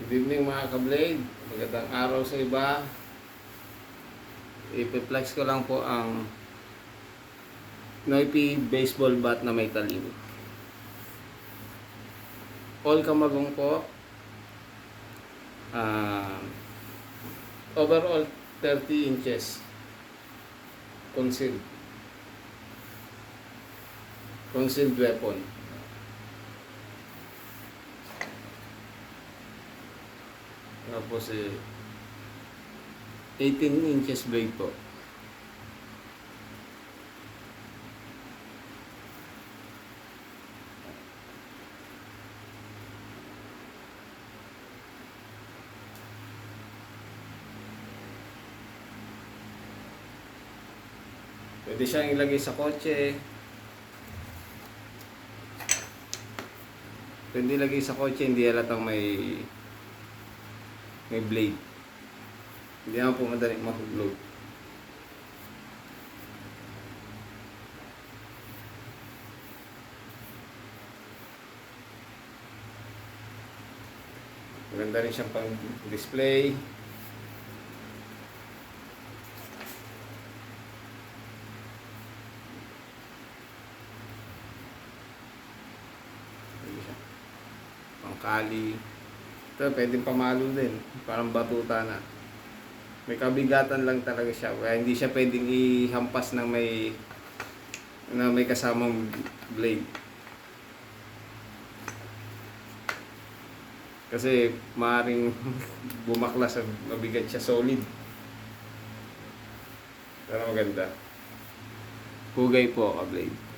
Good evening mga ka-blade. Magandang araw sa iba. Ipiplex ko lang po ang Noipi baseball bat na may talim. All kamagong po. Overall 30 inches. Concealed weapon. Tapos 18 inches blade po. Pwede siyang ilagay sa kotse. Pwede ilagay sa kotse, hindi halatang may blade. Hindi naman po madaling mahuglog. Maganda rin siyang pang display. Pangkali. Ito, pwedeng pamalo din. Parang batuta na. May kabigatan lang talaga siya. Kaya hindi siya pwedeng ihampas ng may kasamang blade. Kasi maaaring bumaklas at mabigat siya, solid. Pero maganda. Hugay po, ka-blade.